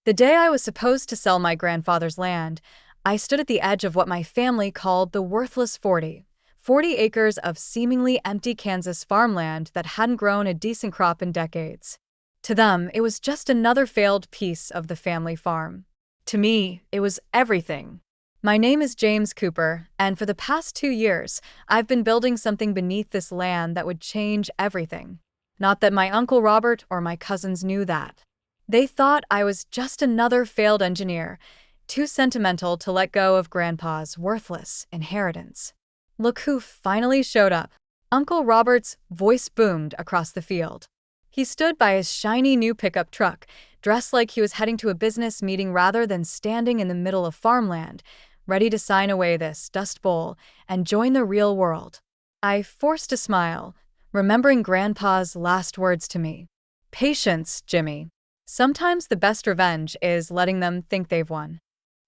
The day I was supposed to sell my grandfather's land, I stood at the edge of what my family called the worthless 40. 40 acres of seemingly empty Kansas farmland that hadn't grown a decent crop in decades. To them, it was just another failed piece of the family farm. To me, it was everything. My name is James Cooper, and for the past 2 years, I've been building something beneath this land that would change everything. Not that my Uncle Robert or my cousins knew that. They thought I was just another failed engineer, too sentimental to let go of Grandpa's worthless inheritance. Look who finally showed up. Uncle Robert's voice boomed across the field. He stood by his shiny new pickup truck, dressed like he was heading to a business meeting rather than standing in the middle of farmland, ready to sign away this dust bowl and join the real world. I forced a smile, remembering Grandpa's last words to me. Patience, Jimmy. Sometimes the best revenge is letting them think they've won.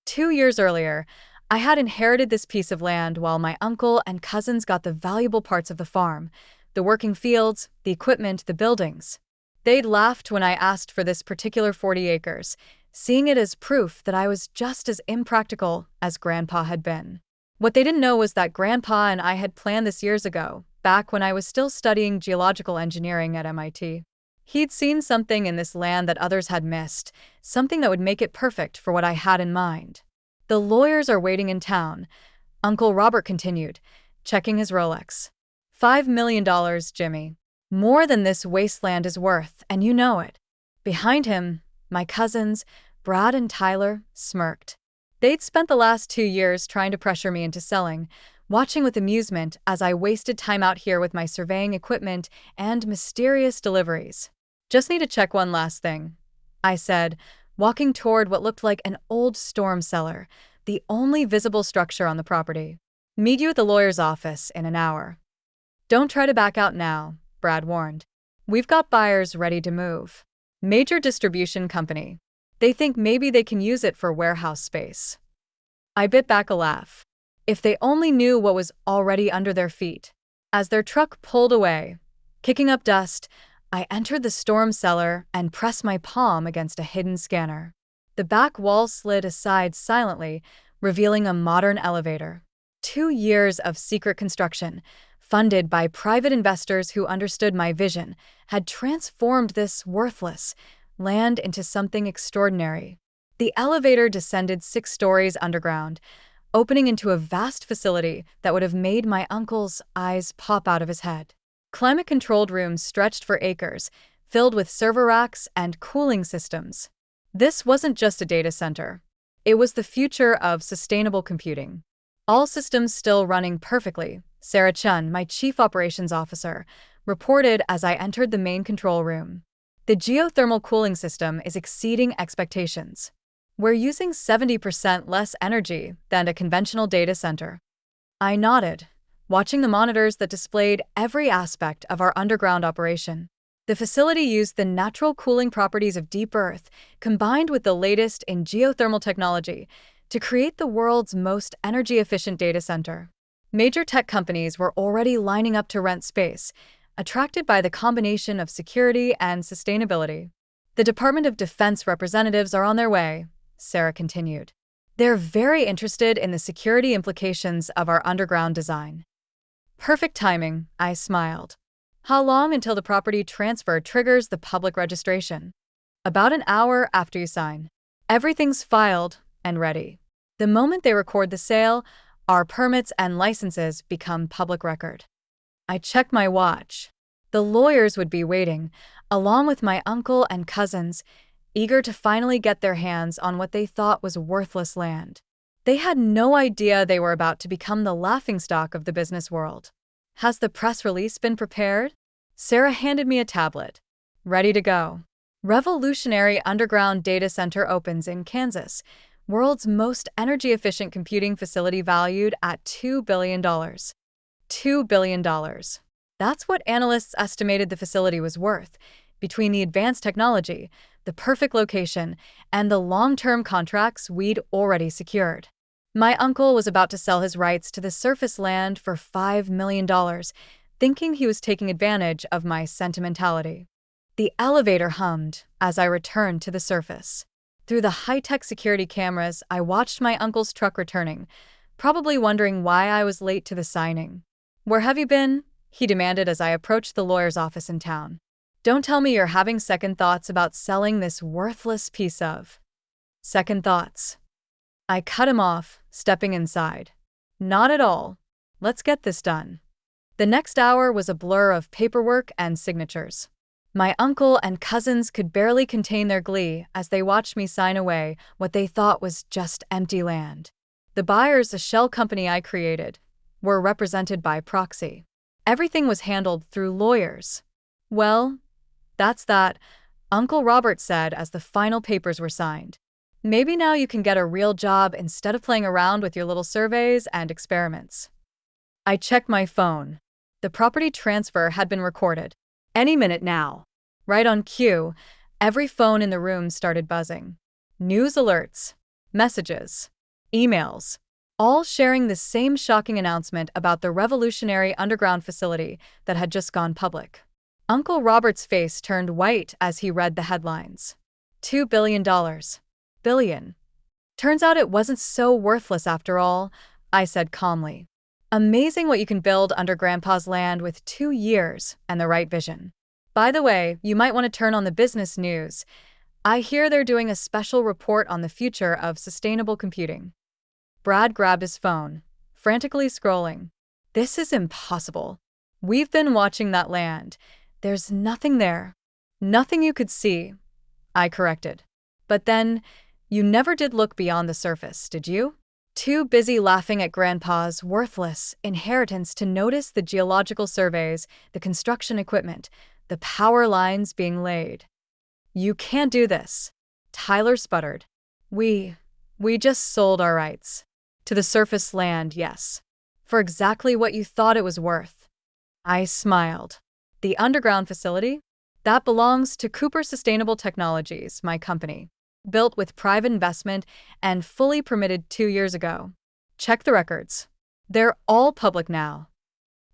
2 years earlier, I had inherited this piece of land while my uncle and cousins got the valuable parts of the farm, the working fields, the equipment, the buildings. They'd laughed when I asked for this particular 40 acres, seeing it as proof that I was just as impractical as Grandpa had been. What they didn't know was that Grandpa and I had planned this years ago, back when I was still studying geological engineering at MIT. He'd seen something in this land that others had missed, something that would make it perfect for what I had in mind. The lawyers are waiting in town, Uncle Robert continued, checking his Rolex. $5 million, Jimmy. More than this wasteland is worth, and you know it. Behind him, my cousins, Brad and Tyler, smirked. They'd spent the last 2 years trying to pressure me into selling, watching with amusement as I wasted time out here with my surveying equipment and mysterious deliveries. Just need to check one last thing, I said, walking toward what looked like an old storm cellar, the only visible structure on the property. Meet you at the lawyer's office in an hour. Don't try to back out now, Brad warned. We've got buyers ready to move. Major distribution company. They think maybe they can use it for warehouse space. I bit back a laugh. If they only knew what was already under their feet. As their truck pulled away, kicking up dust, I entered the storm cellar and pressed my palm against a hidden scanner. The back wall slid aside silently, revealing a modern elevator. 2 years of secret construction, funded by private investors who understood my vision, had transformed this worthless land into something extraordinary. The elevator descended 6 stories underground, opening into a vast facility that would have made my uncle's eyes pop out of his head. Climate-controlled rooms stretched for acres, filled with server racks and cooling systems. This wasn't just a data center. It was the future of sustainable computing. All systems still running perfectly, Sarah Chun, my chief operations officer, reported as I entered the main control room. The geothermal cooling system is exceeding expectations. We're using 70% less energy than a conventional data center. I nodded, watching the monitors that displayed every aspect of our underground operation. The facility used the natural cooling properties of deep earth, combined with the latest in geothermal technology, to create the world's most energy-efficient data center. Major tech companies were already lining up to rent space, attracted by the combination of security and sustainability. The Department of Defense representatives are on their way, Sarah continued. They're very interested in the security implications of our underground design. Perfect timing, I smiled. How long until the property transfer triggers the public registration? About an hour after you sign. Everything's filed and ready. The moment they record the sale, our permits and licenses become public record. I checked my watch. The lawyers would be waiting, along with my uncle and cousins, eager to finally get their hands on what they thought was worthless land. They had no idea they were about to become the laughingstock of the business world. Has the press release been prepared? Sarah handed me a tablet. Ready to go. Revolutionary underground data center opens in Kansas, world's most energy-efficient computing facility valued at $2 billion. $2 billion. That's what analysts estimated the facility was worth, between the advanced technology, the perfect location, and the long-term contracts we'd already secured. My uncle was about to sell his rights to the surface land for $5 million, thinking he was taking advantage of my sentimentality. The elevator hummed as I returned to the surface. Through the high-tech security cameras, I watched my uncle's truck returning, probably wondering why I was late to the signing. "Where have you been?" he demanded as I approached the lawyer's office in town. "Don't tell me you're having second thoughts about selling this worthless piece of—" "Second thoughts." I cut him off, stepping inside. "Not at all. Let's get this done." The next hour was a blur of paperwork and signatures. My uncle and cousins could barely contain their glee as they watched me sign away what they thought was just empty land. The buyers, a shell company I created, were represented by proxy. Everything was handled through lawyers. "Well, that's that," Uncle Robert said as the final papers were signed. "Maybe now you can get a real job instead of playing around with your little surveys and experiments." I checked my phone. The property transfer had been recorded. Any minute now. Right on cue, every phone in the room started buzzing. News alerts, messages, emails, all sharing the same shocking announcement about the revolutionary underground facility that had just gone public. Uncle Robert's face turned white as he read the headlines. $2 billion. Billion. Turns out it wasn't so worthless after all, I said calmly. Amazing what you can build under Grandpa's land with 2 years and the right vision. By the way, you might want to turn on the business news. I hear they're doing a special report on the future of sustainable computing. Brad grabbed his phone, frantically scrolling. "This is impossible. We've been watching that land. There's nothing there." "Nothing you could see," I corrected. "But then, you never did look beyond the surface, did you? Too busy laughing at Grandpa's worthless inheritance to notice the geological surveys, the construction equipment, the power lines being laid." "You can't do this," Tyler sputtered. We just sold our rights. To the surface land, yes. For exactly what you thought it was worth." I smiled. "The underground facility? That belongs to Cooper Sustainable Technologies, my company. Built with private investment and fully permitted 2 years ago. Check the records. They're all public now."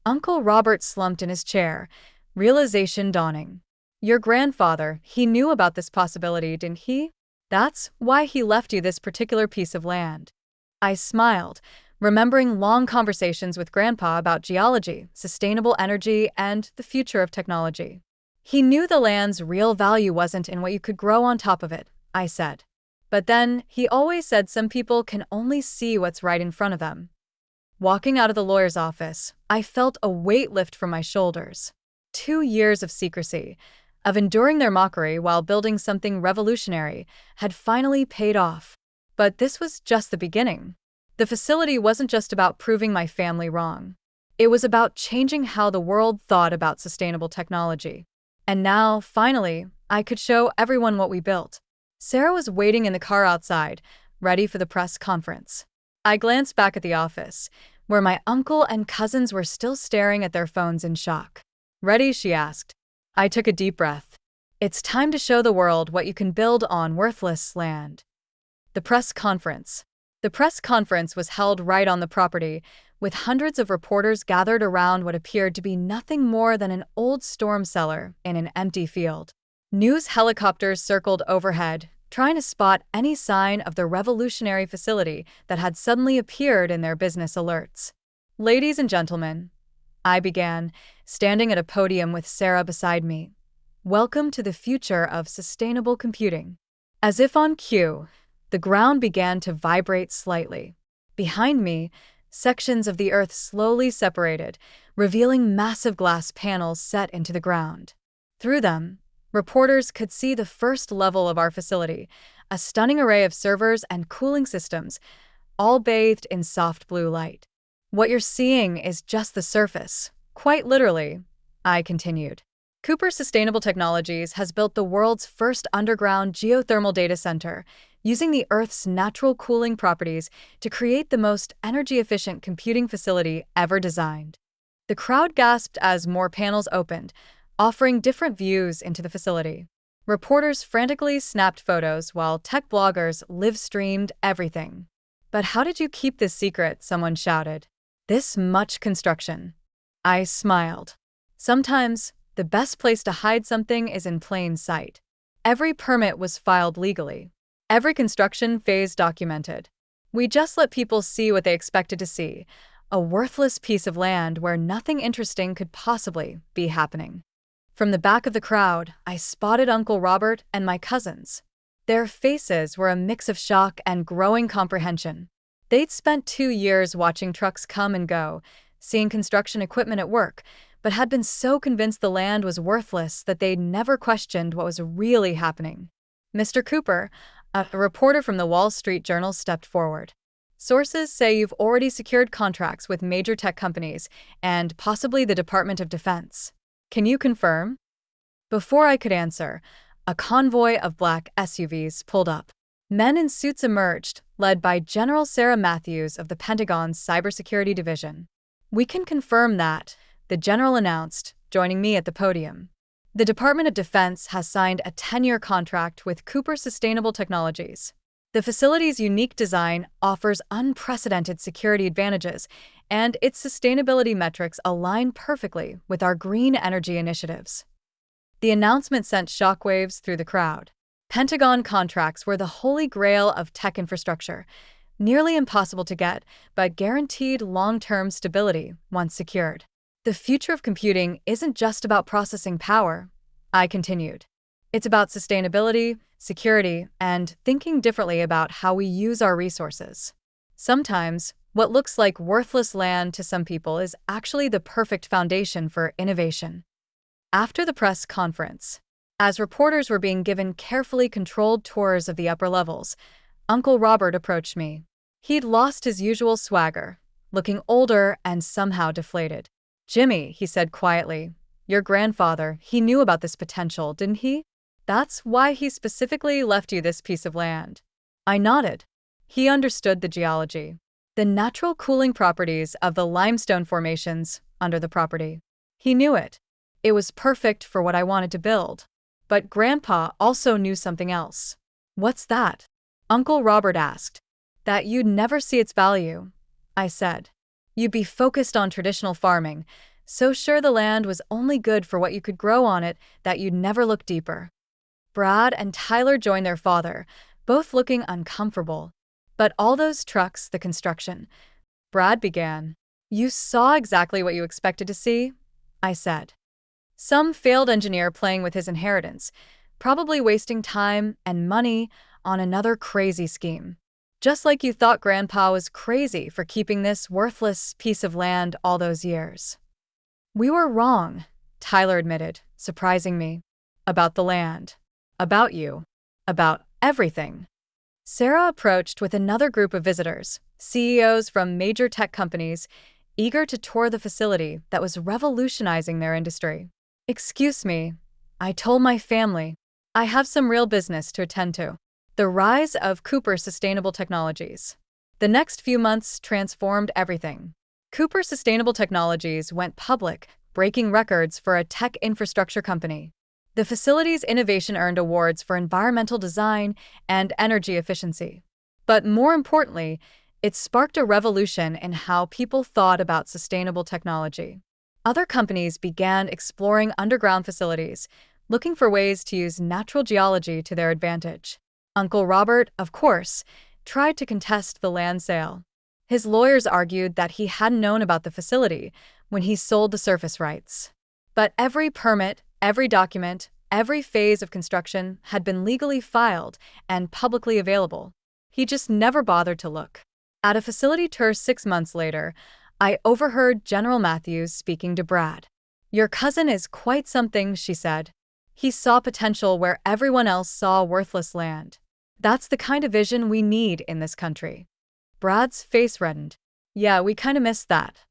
Uncle Robert slumped in his chair, realization dawning. "Your grandfather, he knew about this possibility, didn't he? That's why he left you this particular piece of land." I smiled, remembering long conversations with Grandpa about geology, sustainable energy, and the future of technology. "He knew the land's real value wasn't in what you could grow on top of it," I said. "But then, he always said some people can only see what's right in front of them." Walking out of the lawyer's office, I felt a weight lift from my shoulders. 2 years of secrecy, of enduring their mockery while building something revolutionary, had finally paid off. But this was just the beginning. The facility wasn't just about proving my family wrong. It was about changing how the world thought about sustainable technology. And now, finally, I could show everyone what we built. Sarah was waiting in the car outside, ready for the press conference. I glanced back at the office, where my uncle and cousins were still staring at their phones in shock. "Ready?" she asked. I took a deep breath. "It's time to show the world what you can build on worthless land." The press conference. The press conference was held right on the property, with hundreds of reporters gathered around what appeared to be nothing more than an old storm cellar in an empty field. News helicopters circled overhead, trying to spot any sign of the revolutionary facility that had suddenly appeared in their business alerts. "Ladies and gentlemen," I began, standing at a podium with Sarah beside me. "Welcome to the future of sustainable computing." As if on cue, the ground began to vibrate slightly. Behind me, sections of the earth slowly separated, revealing massive glass panels set into the ground. Through them, reporters could see the first level of our facility, a stunning array of servers and cooling systems, all bathed in soft blue light. "What you're seeing is just the surface, quite literally," I continued. "Cooper Sustainable Technologies has built the world's first underground geothermal data center, using the Earth's natural cooling properties to create the most energy-efficient computing facility ever designed." The crowd gasped as more panels opened, offering different views into the facility. Reporters frantically snapped photos while tech bloggers live-streamed everything. "But how did you keep this secret?" someone shouted. "This much construction." I smiled. "Sometimes, the best place to hide something is in plain sight." Every permit was filed legally. Every construction phase documented. We just let people see what they expected to see, a worthless piece of land where nothing interesting could possibly be happening. From the back of the crowd, I spotted Uncle Robert and my cousins. Their faces were a mix of shock and growing comprehension. They'd spent 2 years watching trucks come and go, seeing construction equipment at work, but had been so convinced the land was worthless that they'd never questioned what was really happening. Mr. Cooper, a reporter from the Wall Street Journal, stepped forward. Sources say you've already secured contracts with major tech companies and possibly the Department of Defense. Can you confirm? Before I could answer, a convoy of black SUVs pulled up. Men in suits emerged, led by General Sarah Matthews of the Pentagon's Cybersecurity Division. We can confirm that, the general announced, joining me at the podium. The Department of Defense has signed a 10-year contract with Cooper Sustainable Technologies. The facility's unique design offers unprecedented security advantages, and its sustainability metrics align perfectly with our green energy initiatives. The announcement sent shockwaves through the crowd. Pentagon contracts were the holy grail of tech infrastructure, nearly impossible to get, but guaranteed long-term stability once secured. The future of computing isn't just about processing power, I continued. It's about sustainability, security, and thinking differently about how we use our resources. Sometimes, what looks like worthless land to some people is actually the perfect foundation for innovation. After the press conference, as reporters were being given carefully controlled tours of the upper levels, Uncle Robert approached me. He'd lost his usual swagger, looking older and somehow deflated. "Jimmy," he said quietly, "your grandfather, he knew about this potential, didn't he? That's why he specifically left you this piece of land." I nodded. He understood the geology, the natural cooling properties of the limestone formations under the property. He knew it. It was perfect for what I wanted to build. But Grandpa also knew something else. "What's that?" Uncle Robert asked. "That you'd never see its value," I said. "You'd be focused on traditional farming, so sure the land was only good for what you could grow on it that you'd never look deeper." Brad and Tyler joined their father, both looking uncomfortable. "But all those trucks, the construction," Brad began. "You saw exactly what you expected to see," I said. Some failed engineer playing with his inheritance, probably wasting time and money on another crazy scheme. Just like you thought Grandpa was crazy for keeping this worthless piece of land all those years. "We were wrong," Tyler admitted, surprising me. "About the land. About you. About everything." Sarah approached with another group of visitors, CEOs from major tech companies, eager to tour the facility that was revolutionizing their industry. "Excuse me," I told my family. "I have some real business to attend to." The rise of Cooper Sustainable Technologies. The next few months transformed everything. Cooper Sustainable Technologies went public, breaking records for a tech infrastructure company. The facility's innovation earned awards for environmental design and energy efficiency. But more importantly, it sparked a revolution in how people thought about sustainable technology. Other companies began exploring underground facilities, looking for ways to use natural geology to their advantage. Uncle Robert, of course, tried to contest the land sale. His lawyers argued that he hadn't known about the facility when he sold the surface rights. But every permit, every document, every phase of construction had been legally filed and publicly available. He just never bothered to look. At a facility tour 6 months later, I overheard General Matthews speaking to Brad. "Your cousin is quite something," she said. "He saw potential where everyone else saw worthless land. That's the kind of vision we need in this country." Brad's face reddened. "Yeah, we kinda missed that."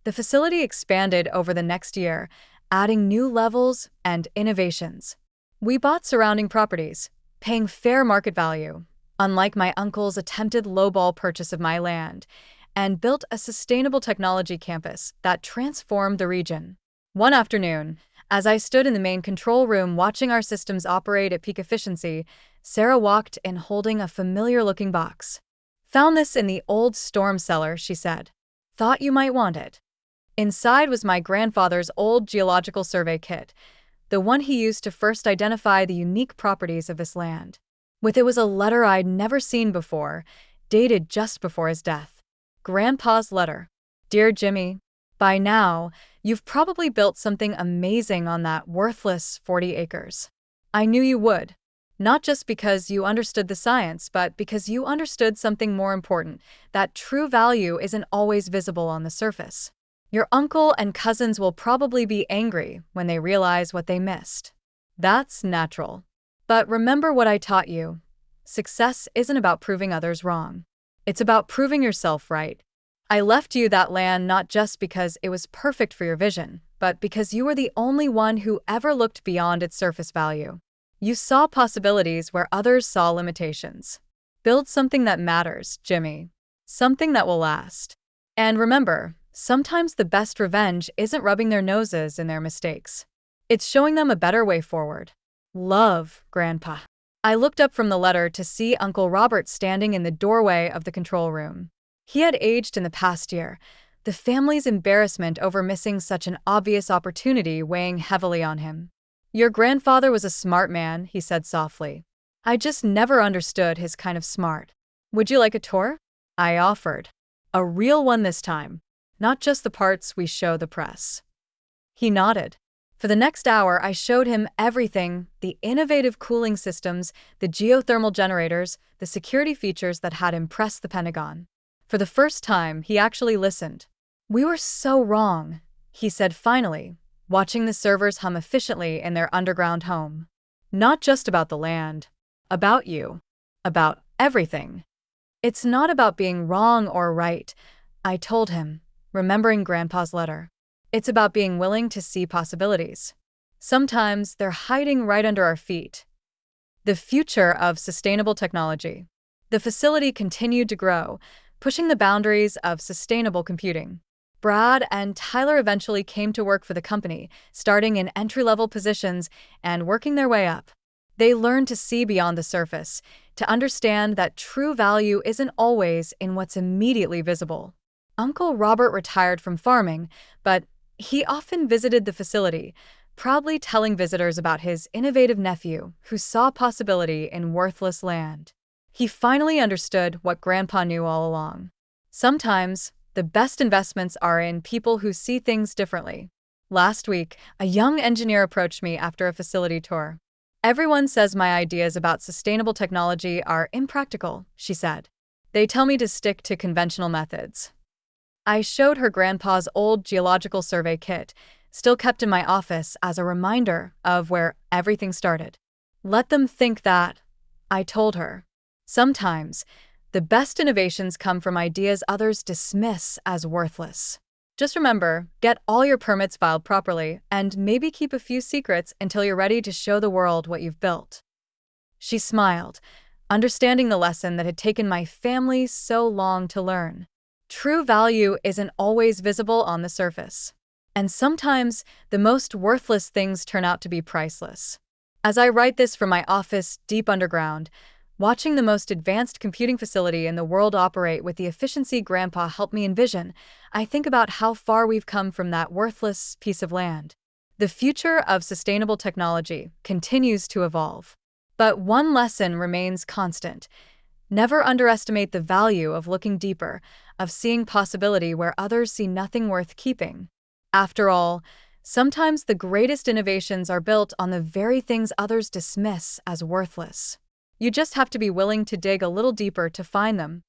The facility expanded over the next year, adding new levels and innovations. We bought surrounding properties, paying fair market value, unlike my uncle's attempted lowball purchase of my land, and built a sustainable technology campus that transformed the region. One afternoon, as I stood in the main control room watching our systems operate at peak efficiency, Sarah walked in holding a familiar-looking box. "Found this in the old storm cellar," she said. "Thought you might want it." Inside was my grandfather's old geological survey kit, the one he used to first identify the unique properties of this land. With it was a letter I'd never seen before, dated just before his death. Grandpa's letter. Dear Jimmy, by now, you've probably built something amazing on that worthless 40 acres. I knew you would. Not just because you understood the science, but because you understood something more important, that true value isn't always visible on the surface. Your uncle and cousins will probably be angry when they realize what they missed. That's natural. But remember what I taught you. Success isn't about proving others wrong. It's about proving yourself right. I left you that land not just because it was perfect for your vision, but because you were the only one who ever looked beyond its surface value. You saw possibilities where others saw limitations. Build something that matters, Jimmy. Something that will last. And remember, sometimes the best revenge isn't rubbing their noses in their mistakes. It's showing them a better way forward. Love, Grandpa. I looked up from the letter to see Uncle Robert standing in the doorway of the control room. He had aged in the past year, the family's embarrassment over missing such an obvious opportunity weighing heavily on him. Your grandfather was a smart man, he said softly. I just never understood his kind of smart. Would you like a tour? I offered. A real one this time, not just the parts we show the press. He nodded. For the next hour, I showed him everything, the innovative cooling systems, the geothermal generators, the security features that had impressed the Pentagon. For the first time, he actually listened. We were so wrong, he said finally, watching the servers hum efficiently in their underground home. Not just about the land. About you. About everything. It's not about being wrong or right, I told him, remembering Grandpa's letter. It's about being willing to see possibilities. Sometimes they're hiding right under our feet. The future of sustainable technology. The facility continued to grow, pushing the boundaries of sustainable computing. Brad and Tyler eventually came to work for the company, starting in entry-level positions and working their way up. They learned to see beyond the surface, to understand that true value isn't always in what's immediately visible. Uncle Robert retired from farming, but he often visited the facility, proudly telling visitors about his innovative nephew who saw possibility in worthless land. He finally understood what Grandpa knew all along. Sometimes, the best investments are in people who see things differently. Last week, a young engineer approached me after a facility tour. Everyone says my ideas about sustainable technology are impractical, she said. They tell me to stick to conventional methods. I showed her Grandpa's old geological survey kit, still kept in my office as a reminder of where everything started. Let them think that, I told her. Sometimes, the best innovations come from ideas others dismiss as worthless. Just remember, get all your permits filed properly, and maybe keep a few secrets until you're ready to show the world what you've built. She smiled, understanding the lesson that had taken my family so long to learn. True value isn't always visible on the surface. And sometimes, the most worthless things turn out to be priceless. As I write this from my office deep underground, watching the most advanced computing facility in the world operate with the efficiency Grandpa helped me envision, I think about how far we've come from that worthless piece of land. The future of sustainable technology continues to evolve. But one lesson remains constant. Never underestimate the value of looking deeper, of seeing possibility where others see nothing worth keeping. After all, sometimes the greatest innovations are built on the very things others dismiss as worthless. You just have to be willing to dig a little deeper to find them.